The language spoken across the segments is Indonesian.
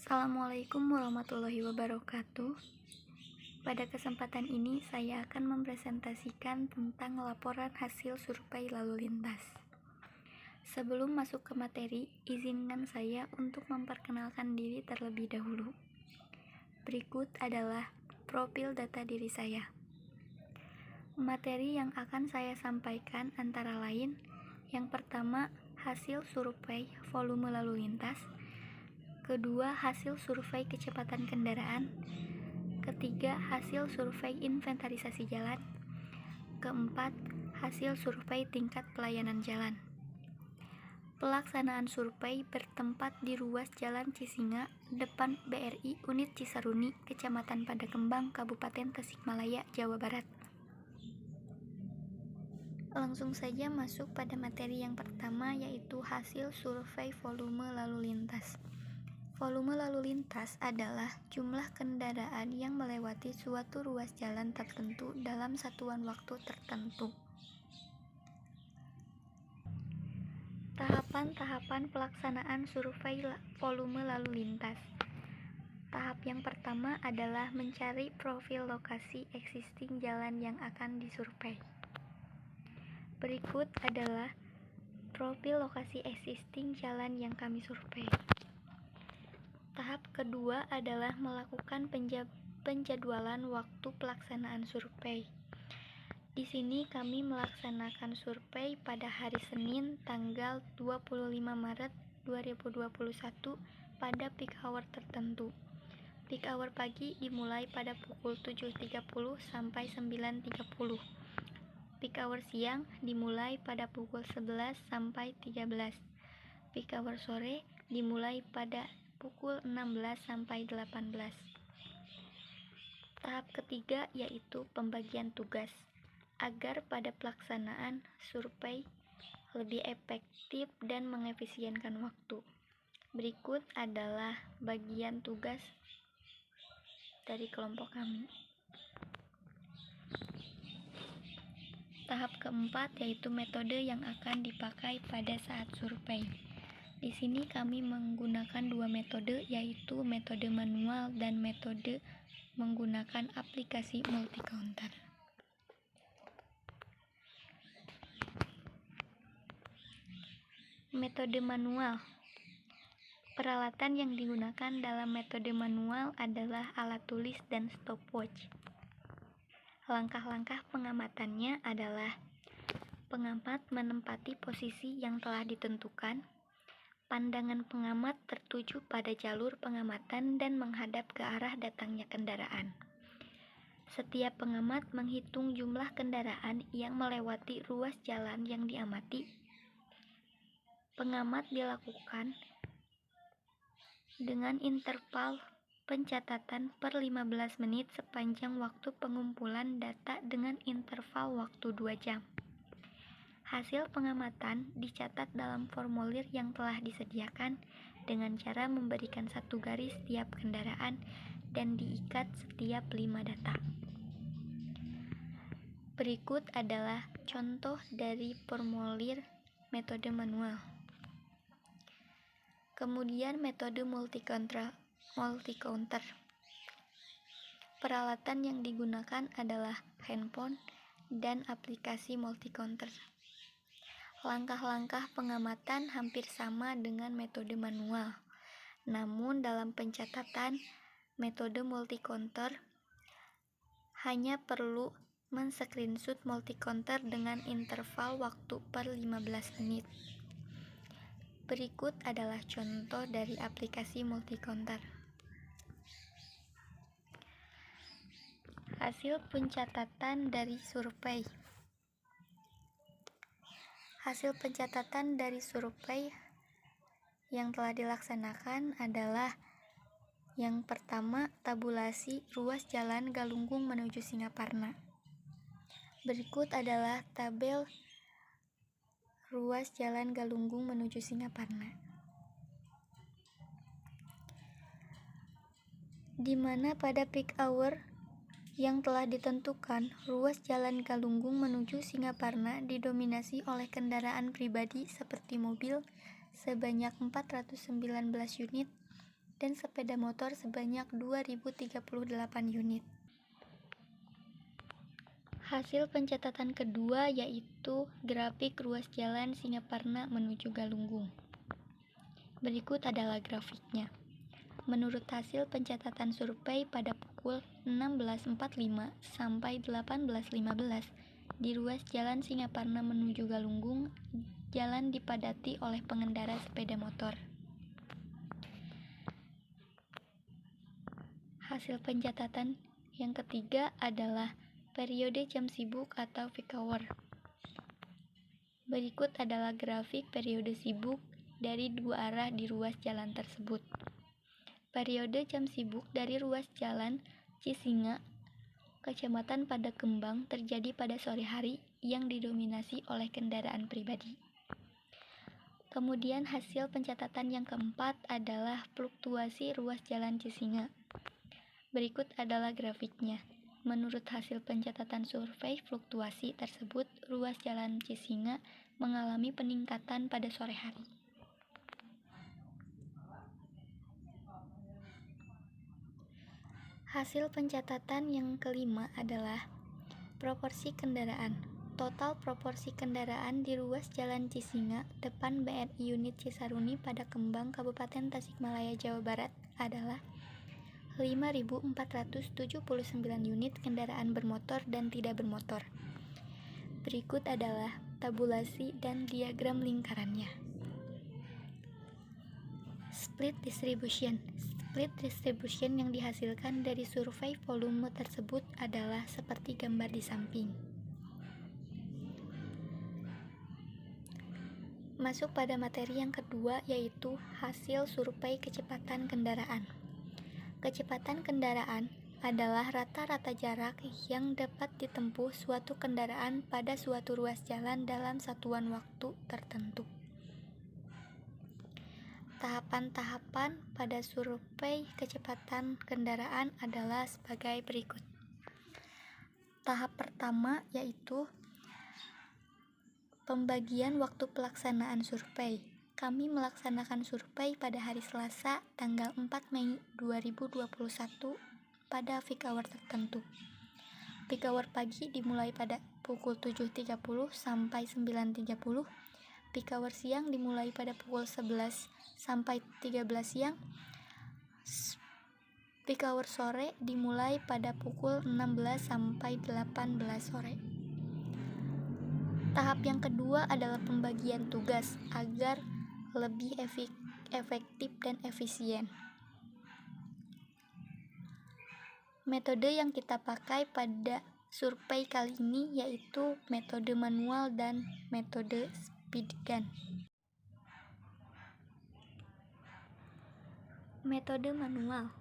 Assalamualaikum warahmatullahi wabarakatuh. Pada kesempatan ini saya akan mempresentasikan tentang laporan hasil survei lalu lintas. Sebelum masuk ke materi, izinkan saya untuk memperkenalkan diri terlebih dahulu. Berikut adalah profil data diri saya. Materi yang akan saya sampaikan antara lain: yang pertama, hasil survei volume lalu lintas; kedua, hasil survei kecepatan kendaraan; ketiga, hasil survei inventarisasi jalan; keempat, hasil survei tingkat pelayanan jalan. Pelaksanaan survei bertempat di ruas Jalan Cisinga, depan BRI Unit Cisaruni, Kecamatan Padakembang, Kabupaten Tasikmalaya, Jawa Barat. Langsung saja masuk pada materi yang pertama, yaitu hasil survei volume lalu lintas. Volume lalu lintas adalah jumlah kendaraan yang melewati suatu ruas jalan tertentu dalam satuan waktu tertentu. Tahapan-tahapan pelaksanaan survei volume lalu lintas. Tahap yang pertama adalah mencari profil lokasi existing jalan yang akan disurvei. Berikut adalah profil lokasi existing jalan yang kami survei. Tahap kedua adalah melakukan penjadwalan waktu pelaksanaan survei. Di sini kami melaksanakan survei pada hari Senin tanggal 25 Maret 2021 pada peak hour tertentu. Peak hour pagi dimulai pada pukul 7.30 sampai 9.30. Peak hour siang dimulai pada pukul 11 sampai 13. Peak hour sore dimulai pada pukul 16 sampai 18. Tahap ketiga yaitu pembagian tugas, agar pada pelaksanaan survei lebih efektif dan mengefisienkan waktu. Berikut adalah bagian tugas dari kelompok kami. Tahap keempat yaitu metode yang akan dipakai pada saat survei. Di sini kami menggunakan dua metode, yaitu metode manual dan metode menggunakan aplikasi multi-counter. Metode manual. Peralatan yang digunakan dalam metode manual adalah alat tulis dan stopwatch. Langkah-langkah pengamatannya adalah: pengamat menempati posisi yang telah ditentukan. Pandangan pengamat tertuju pada jalur pengamatan dan menghadap ke arah datangnya kendaraan. Setiap pengamat menghitung jumlah kendaraan yang melewati ruas jalan yang diamati. Pengamat dilakukan dengan interval pencatatan per 15 menit sepanjang waktu pengumpulan data dengan interval waktu 2 jam. Hasil pengamatan dicatat dalam formulir yang telah disediakan dengan cara memberikan satu garis setiap kendaraan dan diikat setiap 5 data. Berikut adalah contoh dari formulir metode manual. Kemudian metode multi-counter. Peralatan yang digunakan adalah handphone dan aplikasi multi-counter. Langkah-langkah pengamatan hampir sama dengan metode manual, namun dalam pencatatan metode multi-counter hanya perlu men-screenshot multi-counter dengan interval waktu per 15 menit. Berikut adalah contoh dari aplikasi multi-counter. Hasil pencatatan dari survei. Hasil pencatatan dari survei yang telah dilaksanakan adalah: yang pertama, tabulasi ruas jalan Galunggung menuju Singaparna. Berikut adalah tabel ruas jalan Galunggung menuju Singaparna, di mana pada peak hour yang telah ditentukan, ruas jalan Galunggung menuju Singaparna didominasi oleh kendaraan pribadi seperti mobil sebanyak 419 unit, dan sepeda motor sebanyak 2.038 unit. Hasil pencatatan kedua yaitu grafik ruas jalan Singaparna menuju Galunggung. Berikut adalah grafiknya. Menurut hasil pencatatan survei pada pukul 16.45 sampai 18.15 di ruas jalan Singaparna menuju Galunggung, jalan dipadati oleh pengendara sepeda motor. Hasil pencatatan yang ketiga adalah periode jam sibuk atau peak hour. Berikut adalah grafik periode sibuk dari dua arah di ruas jalan tersebut. Periode jam sibuk dari ruas jalan Cisinga, Kecamatan Padakembang terjadi pada sore hari yang didominasi oleh kendaraan pribadi. Kemudian hasil pencatatan yang keempat adalah fluktuasi ruas jalan Cisinga. Berikut adalah grafiknya. Menurut hasil pencatatan survei fluktuasi tersebut, ruas jalan Cisinga mengalami peningkatan pada sore hari. Hasil pencatatan yang kelima adalah proporsi kendaraan. Total proporsi kendaraan di ruas jalan Cisinga depan BRI unit Cisaruni Padakembang Kabupaten Tasikmalaya Jawa Barat adalah 5.479 unit kendaraan bermotor dan tidak bermotor. Berikut adalah tabulasi dan diagram lingkarannya. Split distribution yang dihasilkan dari survei volume tersebut adalah seperti gambar di samping. Masuk pada materi yang kedua, yaitu hasil survei kecepatan kendaraan. Kecepatan kendaraan adalah rata-rata jarak yang dapat ditempuh suatu kendaraan pada suatu ruas jalan dalam satuan waktu tertentu. Tahapan-tahapan pada survei kecepatan kendaraan adalah sebagai berikut. Tahap pertama yaitu pembagian waktu pelaksanaan survei. Kami melaksanakan survei pada hari Selasa, tanggal 4 Mei 2021 pada peak hour tertentu. Peak hour pagi dimulai pada pukul 7.30 sampai 9.30. Peak hour siang dimulai pada pukul 11 sampai 13 siang. Peak hour sore dimulai pada pukul 16 sampai 18 sore. Tahap yang kedua adalah pembagian tugas agar lebih efektif dan efisien. Metode yang kita pakai pada survei kali ini yaitu metode manual dan metode speed gun. Metode manual.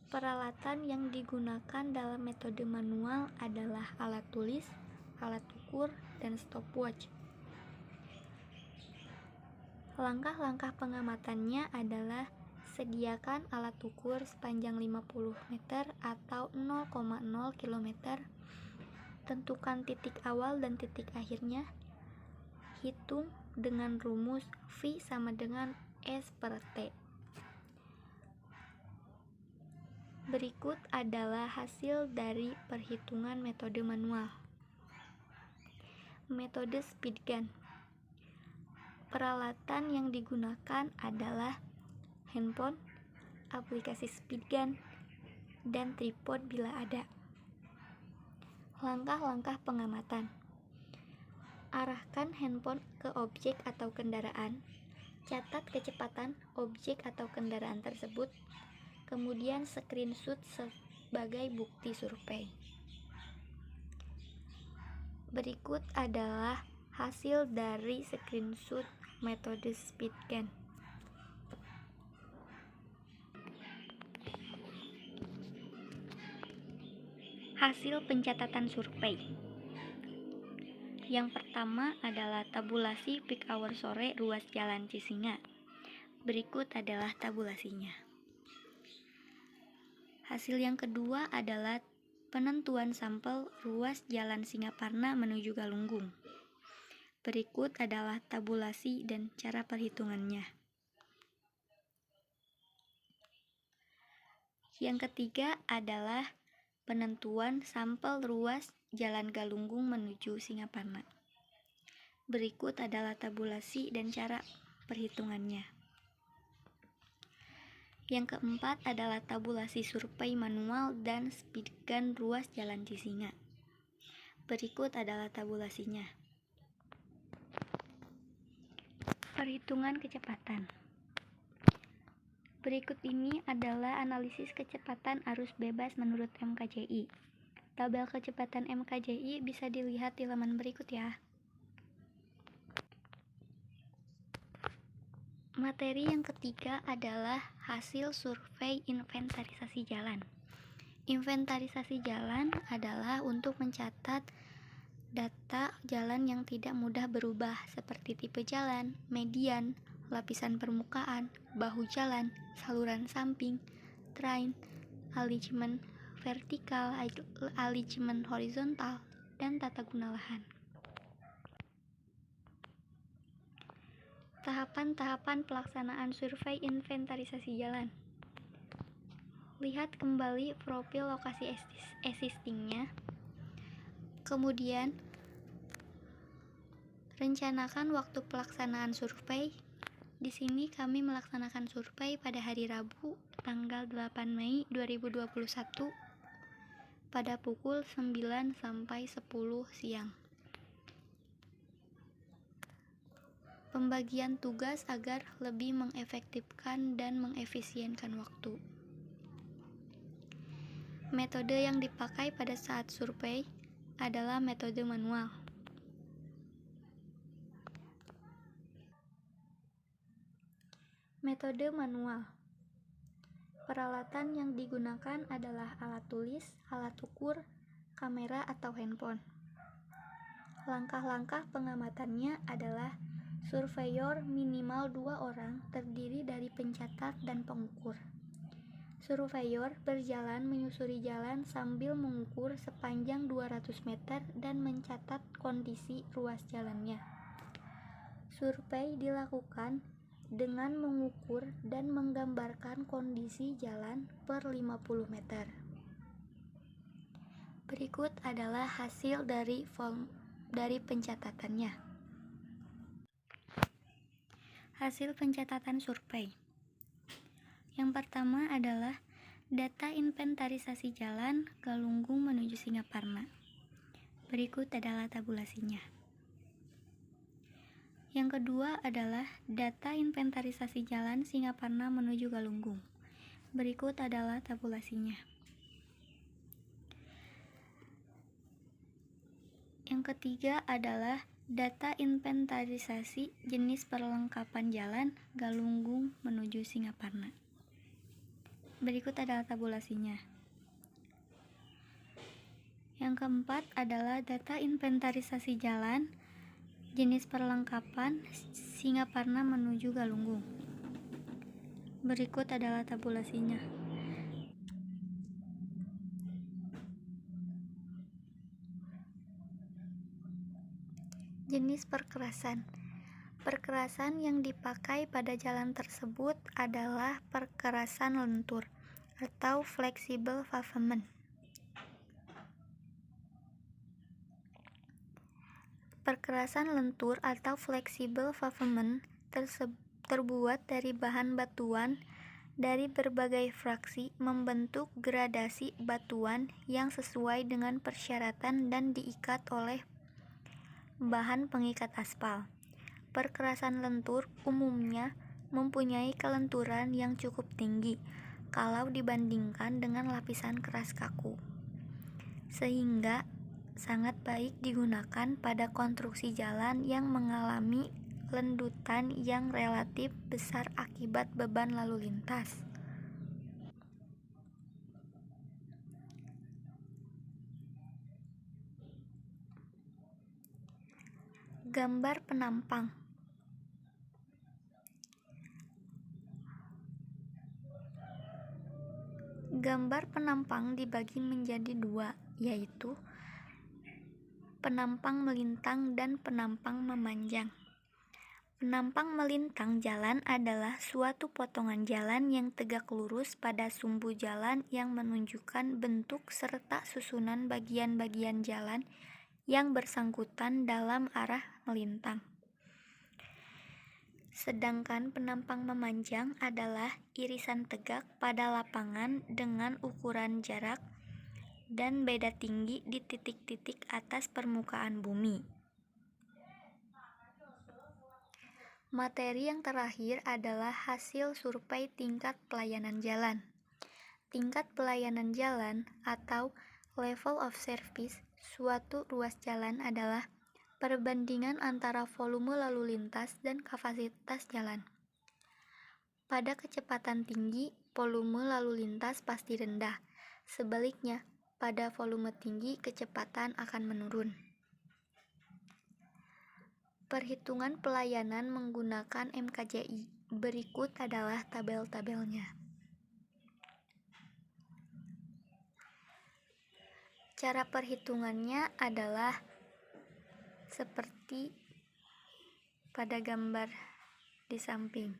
Peralatan yang digunakan dalam metode manual adalah alat tulis, alat ukur, dan stopwatch. Langkah-langkah pengamatannya adalah sediakan alat ukur sepanjang 50 meter atau 0,0 km. Tentukan titik awal dan titik akhirnya. Hitung dengan rumus V sama dengan S per T. Berikut adalah hasil dari perhitungan metode manual. Metode speed gun. Peralatan yang digunakan adalah handphone, aplikasi speed gun, dan tripod bila ada. Langkah-langkah pengamatan. Arahkan handphone ke objek atau kendaraan. Catat kecepatan objek atau kendaraan tersebut. Kemudian screenshot sebagai bukti survei. Berikut adalah hasil dari screenshot metode speed gun. Hasil pencatatan survei. Yang pertama adalah tabulasi peak hour sore ruas jalan Cisinga. Berikut adalah tabulasinya. Hasil yang kedua adalah penentuan sampel ruas jalan Singaparna menuju Galunggung. Berikut adalah tabulasi dan cara perhitungannya. Yang ketiga adalah penentuan sampel ruas Jalan Galunggung menuju Singaparna. Berikut adalah tabulasi dan cara perhitungannya. Yang keempat adalah tabulasi survei manual dan speedgun ruas Jalan Cisinga. Berikut adalah tabulasinya. Perhitungan kecepatan. Berikut ini adalah analisis kecepatan arus bebas menurut MKJI. Tabel kecepatan MKJI bisa dilihat di laman berikut ya. Materi yang ketiga adalah hasil survei inventarisasi jalan. Inventarisasi jalan adalah untuk mencatat data jalan yang tidak mudah berubah seperti tipe jalan, median, lapisan permukaan, bahu jalan, saluran samping, train, alignment vertikal, alignment horizontal, dan tata guna lahan. Tahapan-tahapan pelaksanaan survei inventarisasi jalan. Lihat kembali profil lokasi existingnya. Kemudian, rencanakan waktu pelaksanaan survei. Di sini kami melaksanakan survei pada hari Rabu, tanggal 8 Mei 2021 pada pukul 9 sampai 10 siang. Pembagian tugas agar lebih mengefektifkan dan mengefisienkan waktu. Metode yang dipakai pada saat survei adalah metode manual. Metode manual. Peralatan yang digunakan adalah alat tulis, alat ukur, kamera atau handphone. Langkah-langkah pengamatannya adalah surveyor minimal 2 orang terdiri dari pencatat dan pengukur. Surveyor berjalan menyusuri jalan sambil mengukur sepanjang 200 meter dan mencatat kondisi ruas jalannya. Survei dilakukan dengan mengukur dan menggambarkan kondisi jalan per 50 meter. Berikut adalah hasil dari pencatatannya. Hasil pencatatan survei. Yang pertama adalah data inventarisasi jalan Galunggung menuju Singaparna. Berikut adalah tabulasinya. Yang kedua adalah data inventarisasi jalan Singaparna menuju Galunggung. Berikut adalah tabulasinya. Yang ketiga adalah data inventarisasi jenis perlengkapan jalan Galunggung menuju Singaparna. Berikut adalah tabulasinya. Yang keempat adalah data inventarisasi jalan jenis perlengkapan Singaparna menuju Galunggung. Berikut adalah tabulasinya. Jenis perkerasan. Perkerasan yang dipakai pada jalan tersebut adalah perkerasan lentur atau flexible pavement. Perkerasan lentur atau flexible pavement terbuat dari bahan batuan dari berbagai fraksi membentuk gradasi batuan yang sesuai dengan persyaratan dan diikat oleh bahan pengikat aspal. Perkerasan lentur umumnya mempunyai kelenturan yang cukup tinggi kalau dibandingkan dengan lapisan keras kaku, sehingga sangat baik digunakan pada konstruksi jalan yang mengalami lendutan yang relatif besar akibat beban lalu lintas. Gambar penampang. Gambar penampang dibagi menjadi 2, yaitu penampang melintang dan penampang memanjang. Penampang melintang jalan adalah suatu potongan jalan yang tegak lurus pada sumbu jalan yang menunjukkan bentuk serta susunan bagian-bagian jalan yang bersangkutan dalam arah melintang. Sedangkan penampang memanjang adalah irisan tegak pada lapangan dengan ukuran jarak dan beda tinggi di titik-titik atas permukaan bumi. Materi yang terakhir adalah hasil survei tingkat pelayanan jalan. Tingkat pelayanan jalan atau level of service suatu ruas jalan adalah perbandingan antara volume lalu lintas dan kapasitas jalan. Pada kecepatan tinggi, volume lalu lintas pasti rendah. Sebaliknya, pada volume tinggi, kecepatan akan menurun. Perhitungan pelayanan menggunakan MKJI. Berikut adalah tabel-tabelnya. Cara perhitungannya adalah seperti pada gambar di samping.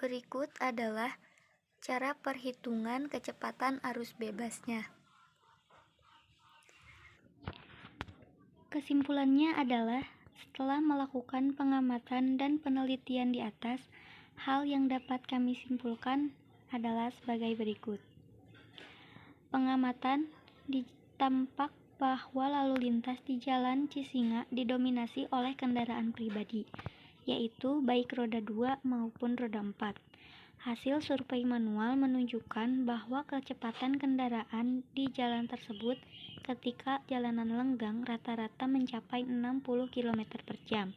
Berikut adalah cara perhitungan kecepatan arus bebasnya. Kesimpulannya adalah, setelah melakukan pengamatan dan penelitian di atas, hal yang dapat kami simpulkan adalah sebagai berikut. Pengamatan tampak bahwa lalu lintas di Jalan Cisinga didominasi oleh kendaraan pribadi, yaitu baik roda 2 maupun roda 4. Hasil survei manual menunjukkan bahwa kecepatan kendaraan di jalan tersebut ketika jalanan lenggang rata-rata mencapai 60 km per jam,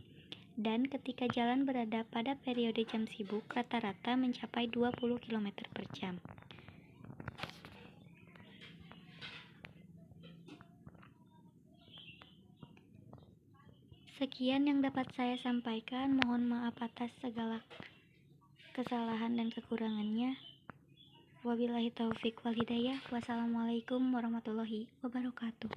dan ketika jalan berada pada periode jam sibuk rata-rata mencapai 20 km per jam. Sekian yang dapat saya sampaikan. Mohon maaf atas segala kesalahan dan kekurangannya. Wabillahi taufik wal hidayah. Wassalamualaikum warahmatullahi wabarakatuh.